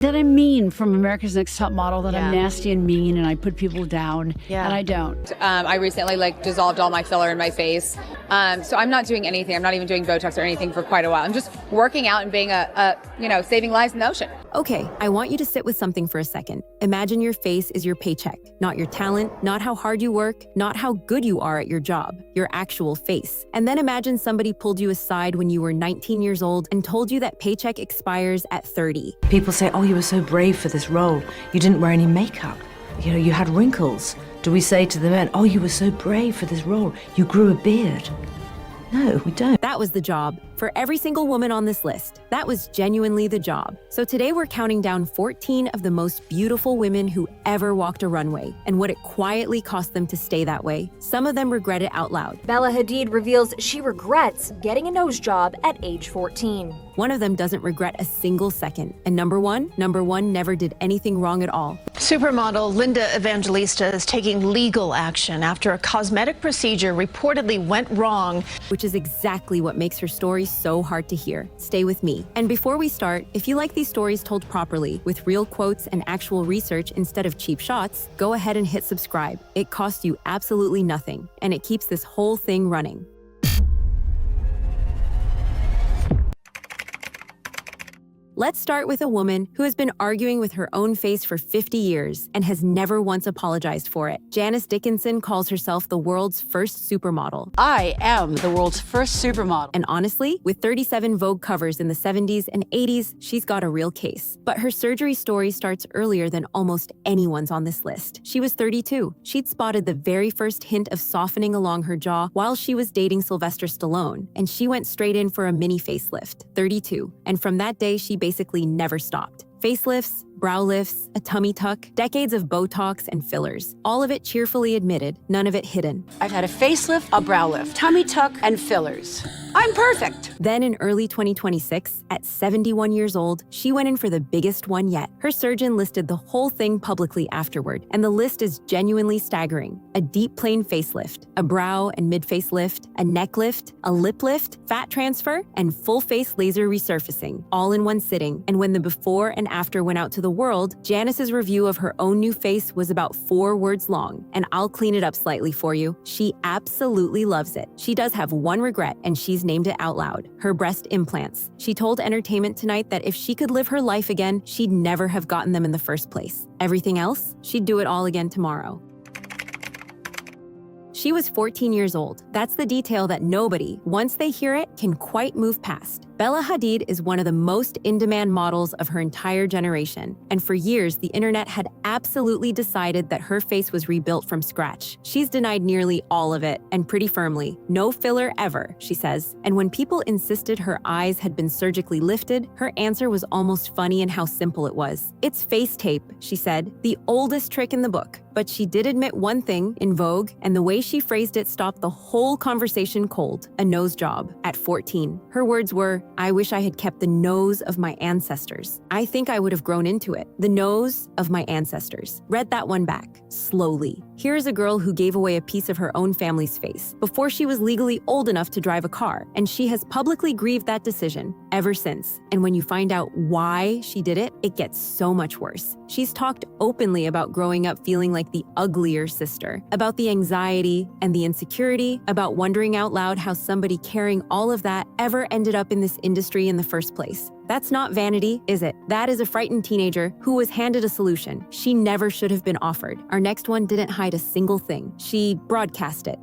That I'm mean from America's Next Top Model, that I'm nasty and mean and I put people down, and I don't. I recently dissolved all my filler in my face. So I'm not doing anything. I'm not even doing Botox or anything for quite a while. I'm just working out and being saving lives in the ocean. Okay, I want you to sit with something for a second. Imagine your face is your paycheck, not your talent, not how hard you work, not how good you are at your job, your actual face. And then imagine somebody pulled you aside when you were 19 years old and told you that paycheck expires at 30. People say, oh, you were so brave for this role. You didn't wear any makeup. You know, you had wrinkles. Do we say to the men, oh, you were so brave for this role. You grew a beard. No, we don't. That was the job. For every single woman on this list, that was genuinely the job. So today we're counting down 14 of the most beautiful women who ever walked a runway and what it quietly cost them to stay that way. Some of them regret it out loud. Bella Hadid reveals she regrets getting a nose job at age 14. One of them doesn't regret a single second. And number one never did anything wrong at all. Supermodel Linda Evangelista is taking legal action after a cosmetic procedure reportedly went wrong. Which is exactly what makes her story so hard to hear. Stay with me. And before we start, if you like these stories told properly, with real quotes and actual research instead of cheap shots, go ahead and hit subscribe. It costs you absolutely nothing, and it keeps this whole thing running. Let's start with a woman who has been arguing with her own face for 50 years and has never once apologized for it. Janice Dickinson calls herself the world's first supermodel. I am the world's first supermodel. And honestly, with 37 Vogue covers in the 70s and 80s, she's got a real case. But her surgery story starts earlier than almost anyone's on this list. She was 32. She'd spotted the very first hint of softening along her jaw while she was dating Sylvester Stallone, and she went straight in for a mini facelift, 32. And from that day, she basically never stopped. Facelifts, brow lifts, a tummy tuck, decades of Botox and fillers. All of it cheerfully admitted, none of it hidden. I've had a facelift, a brow lift, tummy tuck, and fillers. I'm perfect. Then in early 2026, at 71 years old, she went in for the biggest one yet. Her surgeon listed the whole thing publicly afterward, and the list is genuinely staggering. A deep plane facelift, a brow and mid-face lift, a neck lift, a lip lift, fat transfer, and full-face laser resurfacing, all in one sitting. And when the before and after went out to the world, Janice's review of her own new face was about 4 words long, and I'll clean it up slightly for you. She absolutely loves it. She does have one regret, and she's named it out loud: her breast implants. She told Entertainment Tonight that if she could live her life again, she'd never have gotten them in the first place. Everything else, she'd do it all again tomorrow. She was 14 years old. That's the detail that nobody, once they hear it, can quite move past. Bella Hadid is one of the most in-demand models of her entire generation, and for years, the internet had absolutely decided that her face was rebuilt from scratch. She's denied nearly all of it, and pretty firmly. No filler ever, she says. And when people insisted her eyes had been surgically lifted, her answer was almost funny in how simple it was. It's face tape, she said, the oldest trick in the book. But she did admit one thing in Vogue, and the way she phrased it stopped the whole conversation cold: a nose job at 14. Her words were, "I wish I had kept the nose of my ancestors. I think I would have grown into it. The nose of my ancestors." Read that one back, slowly. Here's a girl who gave away a piece of her own family's face before she was legally old enough to drive a car, and she has publicly grieved that decision ever since. And when you find out why she did it, it gets so much worse. She's talked openly about growing up feeling like the uglier sister, about the anxiety and the insecurity, about wondering out loud how somebody carrying all of that ever ended up in this industry in the first place. That's not vanity, is it? That is a frightened teenager who was handed a solution she never should have been offered. Our next one didn't hide a single thing. She broadcast it.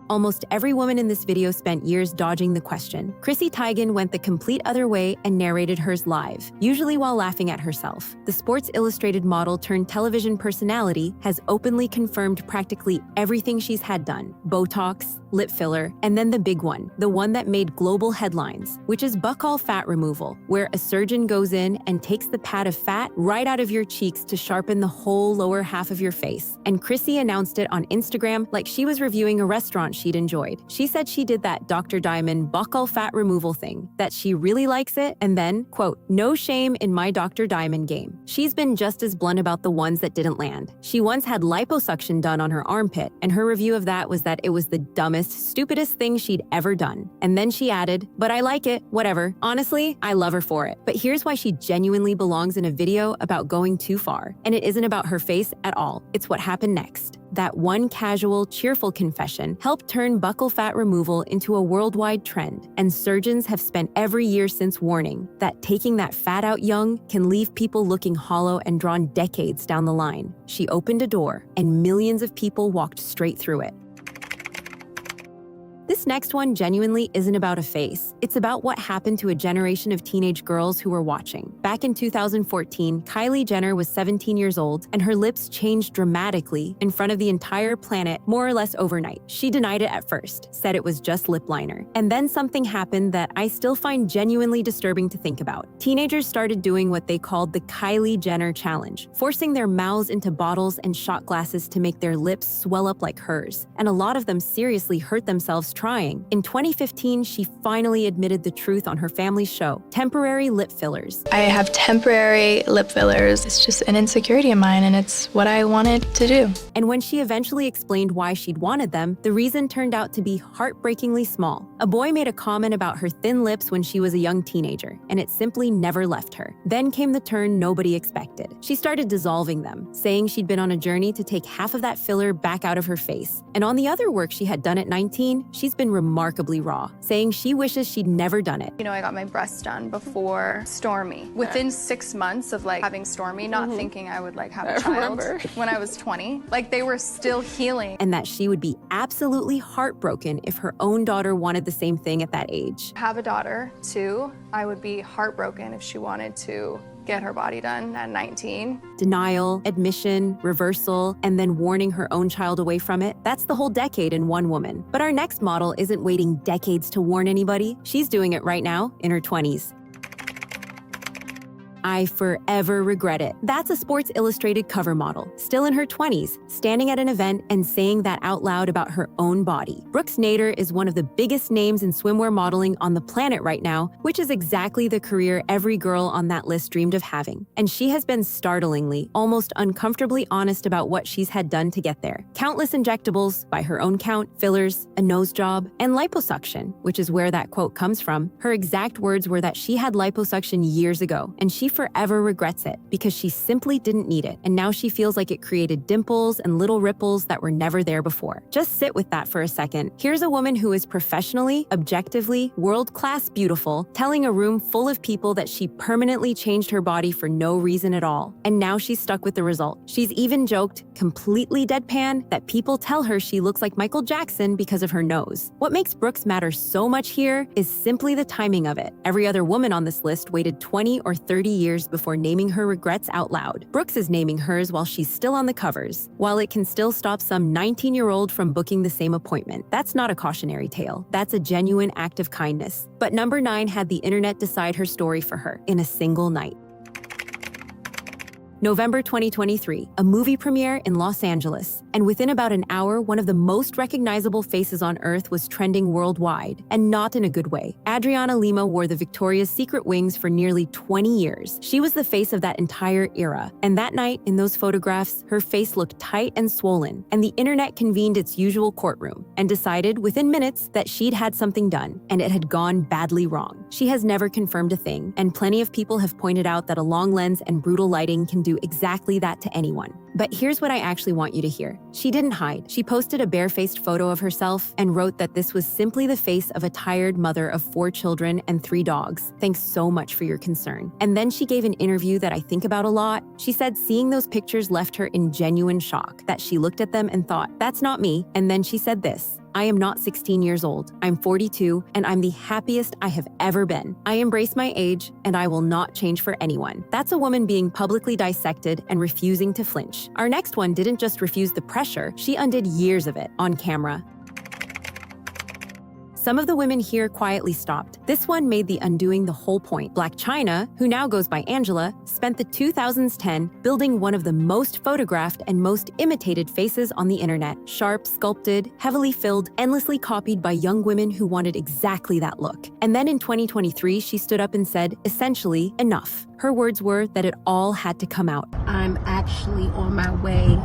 Almost every woman in this video spent years dodging the question. Chrissy Teigen went the complete other way and narrated hers live, usually while laughing at herself. The Sports Illustrated model turned television personality has openly confirmed practically everything she's had done: Botox, lip filler, and then the big one, the one that made global headlines, which is buccal fat removal, where a surgeon goes in and takes the pad of fat right out of your cheeks to sharpen the whole lower half of your face. And Chrissy announced it on Instagram like she was reviewing a restaurant she'd enjoyed. She said she did that Dr. Diamond buccal fat removal thing, that she really likes it, and then, quote, "No shame in my Dr. Diamond game." She's been just as blunt about the ones that didn't land. She once had liposuction done on her armpit, and her review of that was that it was the dumbest dumbest, stupidest thing she'd ever done. And then she added, "But I like it, whatever. Honestly, I love her for it." But here's why she genuinely belongs in a video about going too far. And it isn't about her face at all. It's what happened next. That one casual, cheerful confession helped turn buccal fat removal into a worldwide trend, and surgeons have spent every year since warning that taking that fat out young can leave people looking hollow and drawn decades down the line. She opened a door, and millions of people walked straight through it. This next one genuinely isn't about a face. It's about what happened to a generation of teenage girls who were watching. Back in 2014, Kylie Jenner was 17 years old, and her lips changed dramatically in front of the entire planet more or less overnight. She denied it at first, said it was just lip liner. And then something happened that I still find genuinely disturbing to think about. Teenagers started doing what they called the Kylie Jenner challenge, forcing their mouths into bottles and shot glasses to make their lips swell up like hers. And a lot of them seriously hurt themselves trying. In 2015, she finally admitted the truth on her family's show: temporary lip fillers. I have temporary lip fillers. It's just an insecurity of mine, and it's what I wanted to do. And when she eventually explained why she'd wanted them, the reason turned out to be heartbreakingly small. A boy made a comment about her thin lips when she was a young teenager, and it simply never left her. Then came the turn nobody expected. She started dissolving them, saying she'd been on a journey to take half of that filler back out of her face. And on the other work she had done at 19, she's been remarkably raw, saying she wishes she'd never done it. You know, I got my breasts done before Stormy. Within 6 months of having Stormy, not thinking I would have a child when I was 20. They were still healing. And that she would be absolutely heartbroken if her own daughter wanted the same thing at that age. Have a daughter too. I would be heartbroken if she wanted to get her body done at 19. Denial, admission, reversal, and then warning her own child away from it. That's the whole decade in one woman. But our next model isn't waiting decades to warn anybody. She's doing it right now in her 20s. I forever regret it. That's a Sports Illustrated cover model, still in her 20s, standing at an event and saying that out loud about her own body. Brooks Nader is one of the biggest names in swimwear modeling on the planet right now, which is exactly the career every girl on that list dreamed of having. And she has been startlingly, almost uncomfortably honest about what she's had done to get there. Countless injectables, by her own count, fillers, a nose job, and liposuction, which is where that quote comes from. Her exact words were that she had liposuction years ago, and she forever regrets it because she simply didn't need it, and now she feels like it created dimples and little ripples that were never there before. Just sit with that for a second. Here's a woman who is professionally, objectively, world-class beautiful, telling a room full of people that she permanently changed her body for no reason at all. And now she's stuck with the result. She's even joked, completely deadpan, that people tell her she looks like Michael Jackson because of her nose. What makes Brooks matter so much here is simply the timing of it. Every other woman on this list waited 20 or 30 years before naming her regrets out loud. Brooks is naming hers while she's still on the covers, while it can still stop some 19-year-old from booking the same appointment. That's not a cautionary tale. That's a genuine act of kindness. But number 9 had the internet decide her story for her in a single night. November 2023, a movie premiere in Los Angeles. And within about an hour, one of the most recognizable faces on Earth was trending worldwide, and not in a good way. Adriana Lima wore the Victoria's Secret wings for nearly 20 years. She was the face of that entire era. And that night, in those photographs, her face looked tight and swollen, and the internet convened its usual courtroom and decided within minutes that she'd had something done, and it had gone badly wrong. She has never confirmed a thing, and plenty of people have pointed out that a long lens and brutal lighting can do exactly that to anyone. But here's what I actually want you to hear. She didn't hide. She posted a barefaced photo of herself and wrote that this was simply the face of a tired mother of 4 children and 3 dogs. Thanks so much for your concern. And then she gave an interview that I think about a lot. She said seeing those pictures left her in genuine shock, that she looked at them and thought, that's not me. And then she said this: I am not 16 years old. I'm 42, and I'm the happiest I have ever been. I embrace my age, and I will not change for anyone. That's a woman being publicly dissected and refusing to flinch. Our next one didn't just refuse the pressure, she undid years of it on camera. Some of the women here quietly stopped. This one made the undoing the whole point. Blac Chyna, who now goes by Angela, spent the 2010s building one of the most photographed and most imitated faces on the internet. Sharp, sculpted, heavily filled, endlessly copied by young women who wanted exactly that look. And then in 2023, she stood up and said, essentially, enough. Her words were that it all had to come out. I'm actually on my way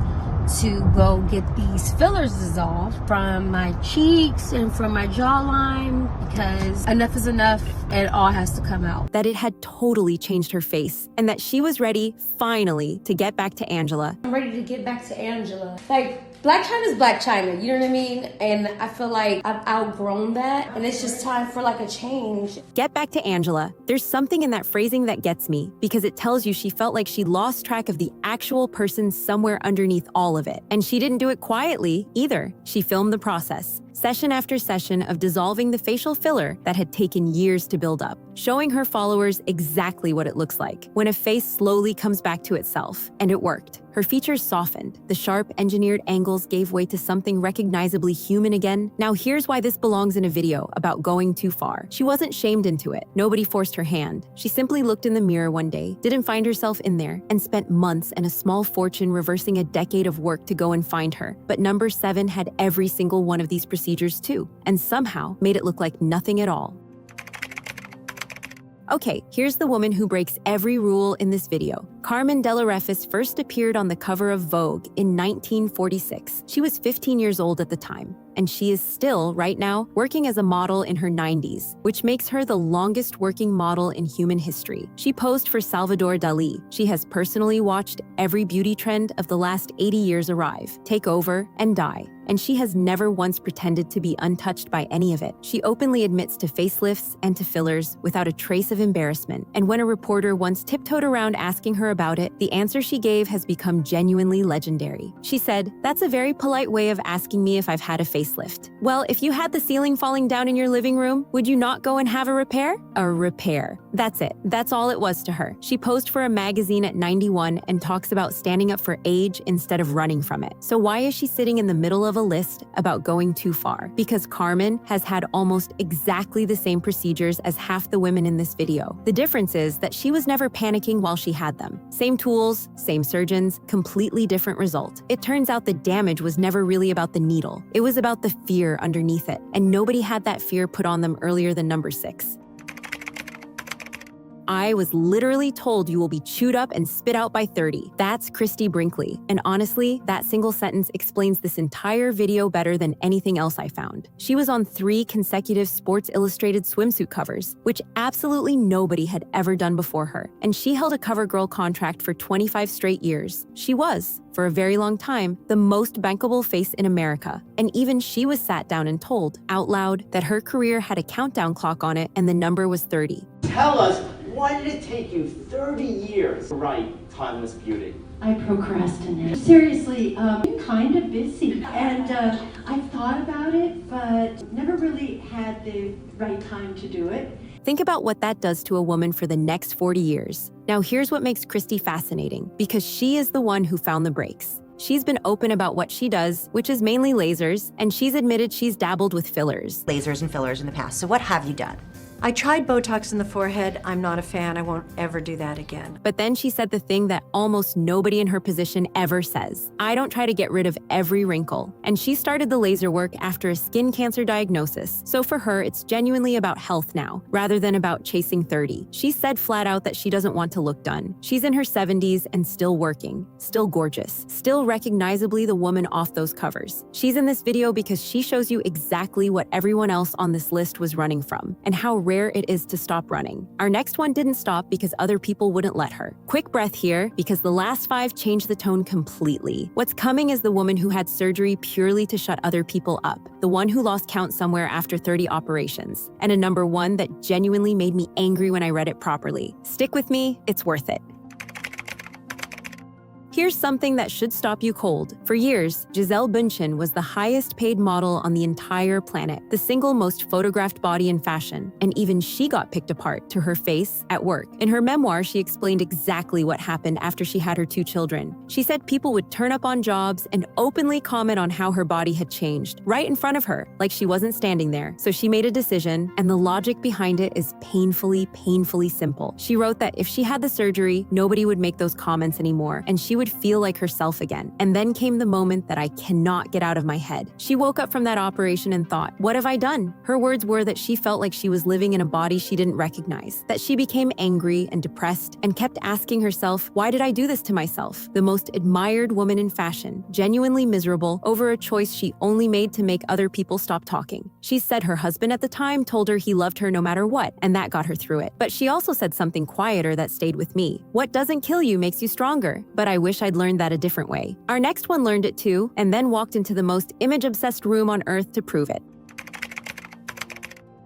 to go get these fillers dissolved from my cheeks and from my jawline, because enough is enough and it all has to come out. That it had totally changed her face and that she was ready, finally, to get back to Angela. I'm ready to get back to Angela. Like, Blac Chyna is Blac Chyna, you know what I mean? And I feel like I've outgrown that, and it's just time for like a change. Get back to Angela. There's something in that phrasing that gets me, because it tells you she felt like she lost track of the actual person somewhere underneath all of it. And she didn't do it quietly either. She filmed the process, session after session of dissolving the facial filler that had taken years to build up, showing her followers exactly what it looks like when a face slowly comes back to itself. And it worked. Her features softened. The sharp, engineered angles gave way to something recognizably human again. Now here's why this belongs in a video about going too far. She wasn't shamed into it. Nobody forced her hand. She simply looked in the mirror one day, didn't find herself in there, and spent months and a small fortune reversing a decade of work to go and find her. But number 7 had every single one of these procedures too, and somehow made it look like nothing at all. Okay, here's the woman who breaks every rule in this video. Carmen Dell'Orefice first appeared on the cover of Vogue in 1946. She was 15 years old at the time, and she is still, right now, working as a model in her 90s, which makes her the longest working model in human history. She posed for Salvador Dali. She has personally watched every beauty trend of the last 80 years arrive, take over, and die. And she has never once pretended to be untouched by any of it. She openly admits to facelifts and to fillers without a trace of embarrassment. And when a reporter once tiptoed around asking her about it, the answer she gave has become genuinely legendary. She said, "That's a very polite way of asking me if I've had a facelift. Well, if you had the ceiling falling down in your living room, would you not go and have a repair?" A repair. That's it. That's all it was to her. She posed for a magazine at 91 and talks about standing up for age instead of running from it. So why is she sitting in the middle of a list about going too far? Because Carmen has had almost exactly the same procedures as half the women in this video. The difference is that she was never panicking while she had them. Same tools, same surgeons, completely different result. It turns out the damage was never really about the needle. It was about the fear underneath it, and nobody had that fear put on them earlier than number 6. I was literally told you will be chewed up and spit out by 30. That's Christie Brinkley. And honestly, that single sentence explains this entire video better than anything else I found. She was on 3 consecutive Sports Illustrated swimsuit covers, which absolutely nobody had ever done before her. And she held a CoverGirl contract for 25 straight years. She was, for a very long time, the most bankable face in America. And even she was sat down and told, out loud, that her career had a countdown clock on it and the number was 30. Tell us, why did it take you 30 years to write Timeless Beauty? I procrastinate. Seriously, I'm kind of busy. And I've thought about it, but never really had the right time to do it. Think about what that does to a woman for the next 40 years. Now here's what makes Christie fascinating, because she is the one who found the breaks. She's been open about what she does, which is mainly lasers, and she's admitted she's dabbled with fillers. Lasers and fillers in the past. So what have you done? I tried Botox in the forehead. I'm not a fan. I won't ever do that again. But then she said the thing that almost nobody in her position ever says. I don't try to get rid of every wrinkle. And she started the laser work after a skin cancer diagnosis. So for her, it's genuinely about health now, rather than about chasing 30. She said flat out that she doesn't want to look done. She's in her 70s and still working, still gorgeous, still recognizably the woman off those covers. She's in this video because she shows you exactly what everyone else on this list was running from, and how rare it is to stop running. Our next one didn't stop because other people wouldn't let her. Quick breath here, because the last 5 changed the tone completely. What's coming is the woman who had surgery purely to shut other people up, the one who lost count somewhere after 30 operations, and a number 1 that genuinely made me angry when I read it properly. Stick with me, it's worth it. Here's something that should stop you cold. For years, Gisele Bündchen was the highest paid model on the entire planet, the single most photographed body in fashion, and even she got picked apart to her face at work. In her memoir, she explained exactly what happened after she had her 2 children. She said people would turn up on jobs and openly comment on how her body had changed, right in front of her, like she wasn't standing there. So she made a decision, and the logic behind it is painfully simple. She wrote that if she had the surgery, nobody would make those comments anymore, and she would could feel like herself again. And then came the moment that I cannot get out of my head. She woke up from that operation and thought, what have I done? Her words were that she felt like she was living in a body she didn't recognize, that she became angry and depressed and kept asking herself, why did I do this to myself? The most admired woman in fashion, genuinely miserable over a choice she only made to make other people stop talking. She said her husband at the time told her he loved her no matter what, and that got her through it. But she also said something quieter that stayed with me. What doesn't kill you makes you stronger. But I wish I'd learned that a different way. Our next one learned it too, and then walked into the most image-obsessed room on earth to prove it.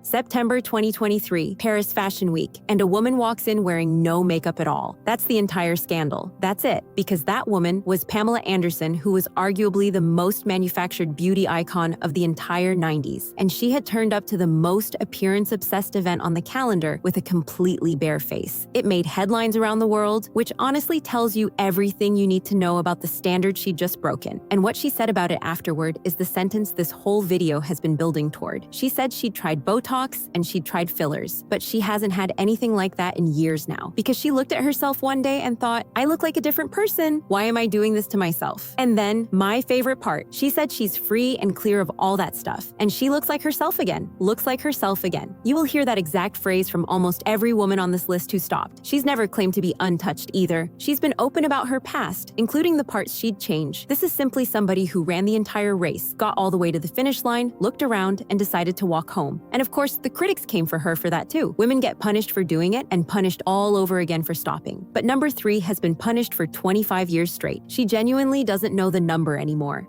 September 2023, Paris Fashion Week, and a woman walks in wearing no makeup at all. That's the entire scandal. That's it, because that woman was Pamela Anderson, who was arguably the most manufactured beauty icon of the entire 90s, and she had turned up to the most appearance-obsessed event on the calendar with a completely bare face. It made headlines around the world, which honestly tells you everything you need to know about the standard she'd just broken. And what she said about it afterward is the sentence this whole video has been building toward. She said she'd tried Botox and she'd tried fillers, but she hasn't had anything like that in years now, because she looked at herself one day and thought, I look like a different person. Why am I doing this to myself? And then, my favorite part, she said she's free and clear of all that stuff, and she looks like herself again. Looks like herself again. You will hear that exact phrase from almost every woman on this list who stopped. She's never claimed to be untouched either. She's been open about her past, including the parts she'd change. This is simply somebody who ran the entire race, got all the way to the finish line, looked around, and decided to walk home. And of course, the critics came for her for that too. Women get punished for doing it and punished all over again for stopping. But number 3 has been punished for 25 years straight. She genuinely doesn't know the number anymore.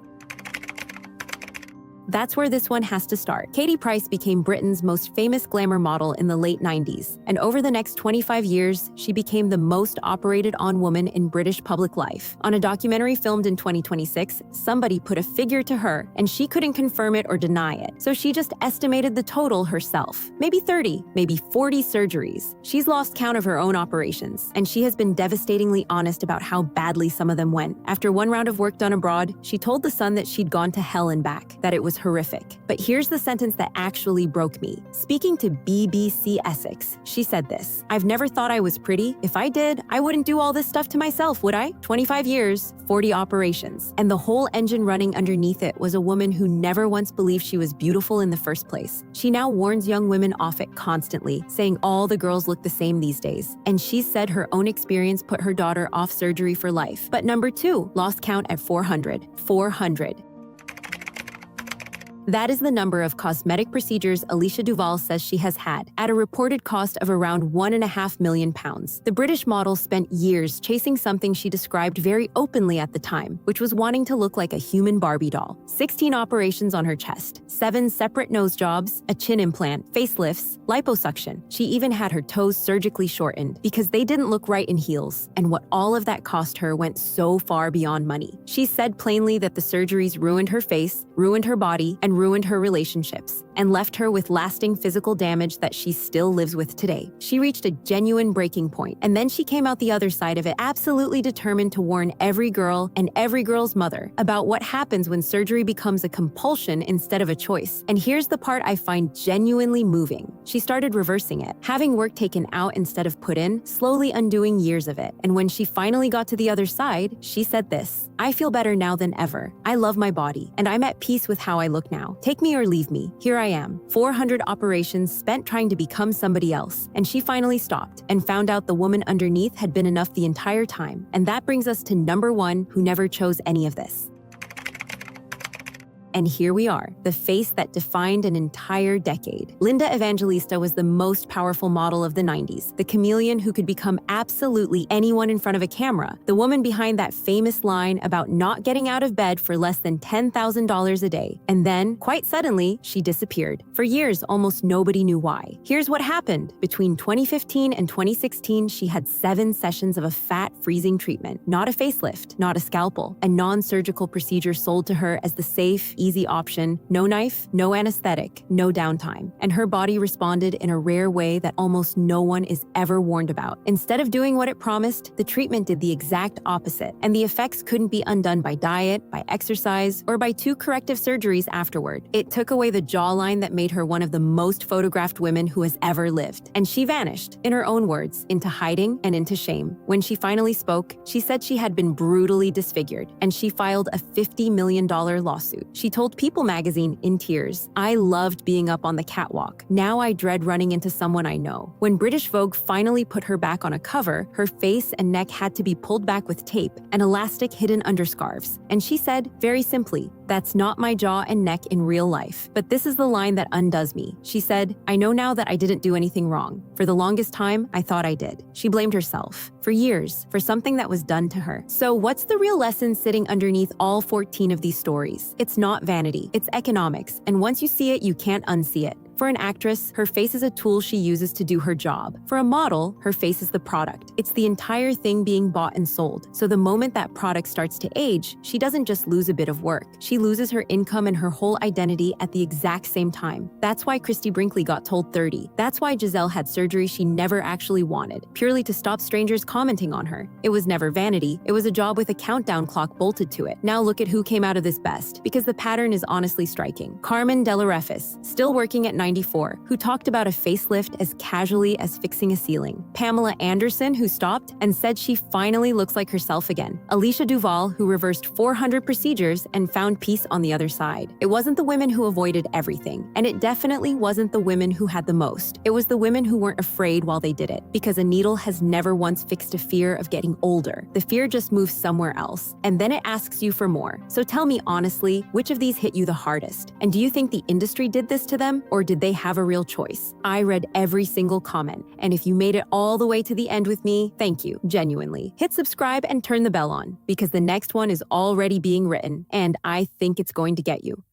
That's where this one has to start. Katie Price became Britain's most famous glamour model in the late 90s, and over the next 25 years, she became the most operated on woman in British public life. On a documentary filmed in 2026, somebody put a figure to her, and she couldn't confirm it or deny it, so she just estimated the total herself. Maybe 30, maybe 40 surgeries. She's lost count of her own operations, and she has been devastatingly honest about how badly some of them went. After one round of work done abroad, she told The Sun that she'd gone to hell and back, that it was horrific. But here's the sentence that actually broke me. Speaking to BBC Essex, she said this: I've never thought I was pretty. If I did, I wouldn't do all this stuff to myself, would I? 25 years, 40 operations. And the whole engine running underneath it was a woman who never once believed she was beautiful in the first place. She now warns young women off it constantly, saying all the girls look the same these days. And she said her own experience put her daughter off surgery for life. But number 2 lost count at 400. 400. That is the number of cosmetic procedures Alicia Douvall says she has had, at a reported cost of around £1.5 million. The British model spent years chasing something she described very openly at the time, which was wanting to look like a human Barbie doll. 16 operations on her chest, 7 separate nose jobs, a chin implant, facelifts, liposuction. She even had her toes surgically shortened because they didn't look right in heels. And what all of that cost her went so far beyond money. She said plainly that the surgeries ruined her face, ruined her body, and ruined her relationships, and left her with lasting physical damage that she still lives with today. She reached a genuine breaking point, and then she came out the other side of it absolutely determined to warn every girl and every girl's mother about what happens when surgery becomes a compulsion instead of a choice. And here's the part I find genuinely moving. She started reversing it, having work taken out instead of put in, slowly undoing years of it. And when she finally got to the other side, she said this: I feel better now than ever. I love my body, and I'm at peace with how I look now. Take me or leave me. Here I am. 400 operations spent trying to become somebody else. And she finally stopped and found out the woman underneath had been enough the entire time. And that brings us to number 1, who never chose any of this. And here we are, the face that defined an entire decade. Linda Evangelista was the most powerful model of the 90s, the chameleon who could become absolutely anyone in front of a camera, the woman behind that famous line about not getting out of bed for less than $10,000 a day. And then, quite suddenly, she disappeared. For years, almost nobody knew why. Here's what happened. Between 2015 and 2016, she had 7 sessions of a fat freezing treatment, not a facelift, not a scalpel, a non-surgical procedure sold to her as the safe, easy option, no knife, no anesthetic, no downtime. And her body responded in a rare way that almost no one is ever warned about. Instead of doing what it promised, the treatment did the exact opposite, and the effects couldn't be undone by diet, by exercise, or by 2 corrective surgeries afterward. It took away the jawline that made her one of the most photographed women who has ever lived. And she vanished, in her own words, into hiding and into shame. When she finally spoke, she said she had been brutally disfigured, and she filed a $50 million lawsuit. She told People magazine in tears, "I loved being up on the catwalk. Now I dread running into someone I know." When British Vogue finally put her back on a cover, her face and neck had to be pulled back with tape and elastic hidden under scarves. And she said, very simply, "That's not my jaw and neck in real life. But this is the line that undoes me." She said, "I know now that I didn't do anything wrong. For the longest time, I thought I did." She blamed herself, for years, for something that was done to her. So what's the real lesson sitting underneath all 14 of these stories? It's not vanity, it's economics. And once you see it, you can't unsee it. For an actress, her face is a tool she uses to do her job. For a model, her face is the product. It's the entire thing being bought and sold. So the moment that product starts to age, she doesn't just lose a bit of work. She loses her income and her whole identity at the exact same time. That's why Christie Brinkley got told 30. That's why Gisele had surgery she never actually wanted, purely to stop strangers commenting on her. It was never vanity. It was a job with a countdown clock bolted to it. Now look at who came out of this best, because the pattern is honestly striking. Carmen Dell'Orefice, still working at 94, who talked about a facelift as casually as fixing a ceiling. Pamela Anderson, who stopped and said she finally looks like herself again. Alicia Douvall, who reversed 400 procedures and found peace on the other side. It wasn't the women who avoided everything, and it definitely wasn't the women who had the most. It was the women who weren't afraid while they did it, because a needle has never once fixed a fear of getting older. The fear just moves somewhere else, and then it asks you for more. So tell me honestly, which of these hit you the hardest? And do you think the industry did this to them, or did they have a real choice? I read every single comment, and if you made it all the way to the end with me, thank you, genuinely. Hit subscribe and turn the bell on, because the next one is already being written, and I think it's going to get you.